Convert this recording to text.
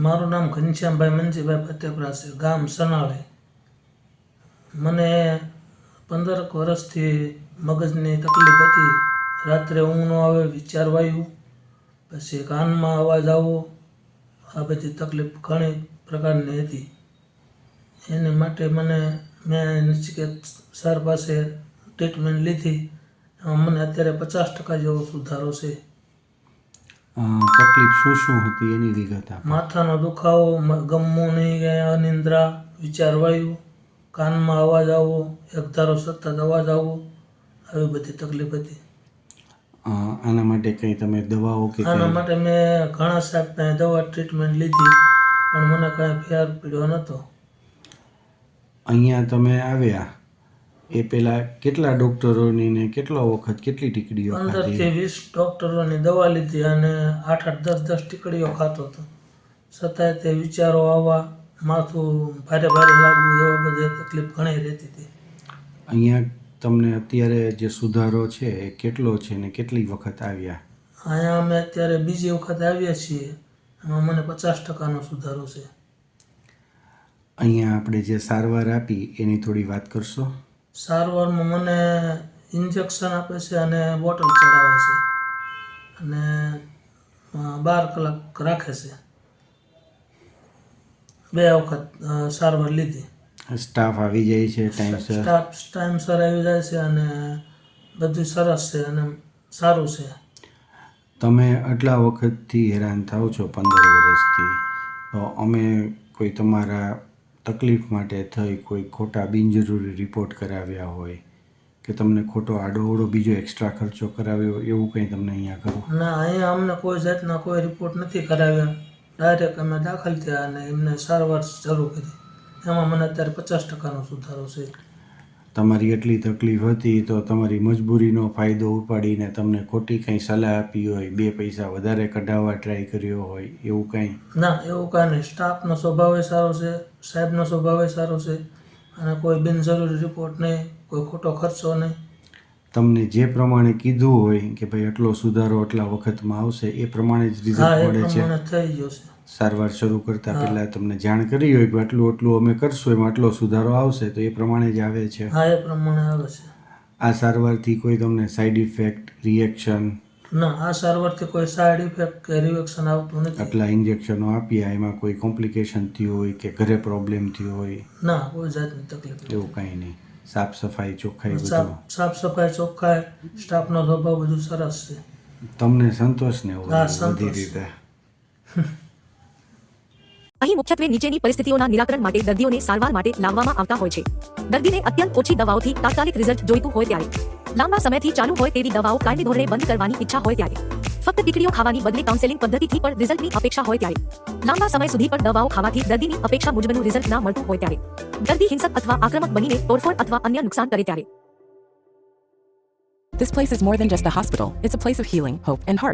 મારું નામ ઘનશ્યામભાઈ મંજીભાઈ ફતેપુરા છે, ગામ સનાળી. મને 15 વર્ષથી મગજની તકલીફ હતી. રાત્રે ઊંઘ ન આવે, વિચારવાયું, પછી કાનમાં અવાજ આવવો, આ બધી તકલીફ ઘણી પ્રકારની હતી. એને માટે મેં નચિકેત સર પાસે ટ્રીટમેન્ટ લીધી. મને અત્યારે 50% જેવો સુધારો છે. તકલીફ શું હતી એની વિગત આપો. માથાનો દુખાવો, ગમવું નહીં, અનિંદ્રા, વિચારવાયું, કાનમાં અવાજ આવવો, એકધારો સતત અવાજ આવવો, આવી બધી તકલીફ હતી. આના માટે કંઈ તમે દવાઓ કે આના માટે મેં ઘણા સાહેબ પાસે દવા ટ્રીટમેન્ટ લીધી, પણ મને કાંઈ ફેર પડ્યો નહોતો. અહીંયા તમે આવ્યા એ પહેલાં કેટલા ડૉક્ટરોની ને કેટલો વખત કેટલી ટીકડીઓ 15 થી ખાધી? 20 ડૉક્ટરોની દવા લીધી અને 8-8, 10-10 ટીકડીઓ ખાતો હતો. છતાંય તે વિચારો આવવા, માથું ભારે ભારે લાગવું, એવો બધી તકલીફ ઘણી રહેતી હતી. અહીંયા તમને અત્યારે જે સુધારો છે એ કેટલો છે ને કેટલી વખત આવ્યા? અહીંયા અમે અત્યારે બીજી વખત આવ્યા છીએ. એમાં મને 50%નો સુધારો છે. અહીંયા આપણે જે સારવાર આપી એની થોડી વાત કરશો? સારવારમાં મને ઇન્જેક્શન આપે છે અને બોટલ ચડાવે છે અને 12 કલાક રાખે છે. 2 વખત સારવાર લીધી. સ્ટાફ આવી જાય છે ટાઈમસર? સ્ટાફ ટાઈમસર આવી જાય છે અને બધું સરસ છે અને સારું છે. તમે આટલા વખતથી હેરાન થાઓ છો 15 વર્ષથી, તો અમે કોઈ તમારા તકલીફ માટે થઈ કોઈ ખોટા બિનજરૂરી રિપોર્ટ કરાવ્યા હોય કે તમને ખોટો આડોઅવળો બીજો એક્સ્ટ્રા ખર્ચો કરાવ્યો એવું કંઈ તમને અહીંયા કરું? ના, અહીંયા અમને કોઈ જાતના કોઈ રિપોર્ટ નથી કરાવ્યા. ડાયરેક્ટ અમે દાખલ થયા અને એમને સારવાર શરૂ કરી. એમાં મને અત્યારે 50%નો સુધારો છે. તમારી એટલી તકલીફ હતી તો તમારી મજબૂરીનો ફાયદો ઉપાડીને તમને ખોટી કંઈ સલાહ આપી હોય, 2 પૈસા વધારે કઢાવવા ટ્રાય કર્યો હોય એવું કંઈ? ના, એવું કાંઈ નહીં. સ્ટાફનો સ્વભાવ સારો છે, સાહેબનો સ્વભાવ સારો છે અને કોઈ બિનજરૂરી રિપોર્ટ નહીં, કોઈ ખોટો ખર્ચો નહીં. તમને જે પ્રમાણે કીધું હોય કે ભાઈ આટલો સુધારો આટલા વખતમાં આવશે એ પ્રમાણે જ હા, રિઝલ્ટ એ મળે છે? પ્રમાણે થઈ ગયો છે. સારવાર શરૂ કરતાં પહેલાં તમને જાણ કરી હોય કે આટલું અમે કરશું એમાં આટલો સુધારો આવશે તો એ પ્રમાણે જ આવે છે? હા, એ પ્રમાણે આવે છે. આ સારવારથી કોઈ તમને સાઈડ ઇફેક્ટ, રિએક્શન? ના, આ સારવારથી કોઈ સાઈડ ઇફેક્ટ કે રિએક્શન આવતું નથી. આટલા ઇન્જેક્શનો આપ્યા એમાં કોઈ કોમ્પ્લિકેશન થયું હોય કે ઘરે પ્રોબ્લેમ થયો હોય ના, કોઈ જાતની તકલીફ નથી. એવું કંઈ નહીં? સાફ સફાઈ, ચોખ્ખાઈ બધું? સાફ સફાઈ, ચોખ્ખાઈ, સ્ટાફનો સ્વભાવ બધું સરસ છે. તમને સંતોષ ને હા, બધી સંતોષ. રીતે? અહીં મુખ્યત્વે નીચેની પરિસ્થિતિઓના નિરાકરણ માટે દર્દીઓને સારવાર માટે લાવવામાં આવતા હોય છે. દર્દીને અત્યંત ઓછી દવાઓથી તાત્કાલિક રિઝલ્ટ જોઈતું હોય ત્યારે, લાંબા સમયથી ચાલુ હોય તેવી દવાઓ કાયમી ધોરણે બંધ કરવાની ઈચ્છા હોય ત્યારે, ફક્ત ટીકડીઓ ખાવાની બદલે કાઉન્સેલિંગ પદ્ધતિથી પણ રિઝલ્ટની અપેક્ષા હોય ત્યારે, લાંબા સમય સુધી પણ દવાઓ ખાવાથી દર્દીની અપેક્ષા મુજબનું રિઝલ્ટ ના મળતું હોય ત્યારે, દર્દી હિંસક અથવા આક્રમક બનીને તોડફોડ અથવા અન્ય નુકસાન કરે ત્યારે. This place is more than just a hospital. It's a place of healing, hope, and heart.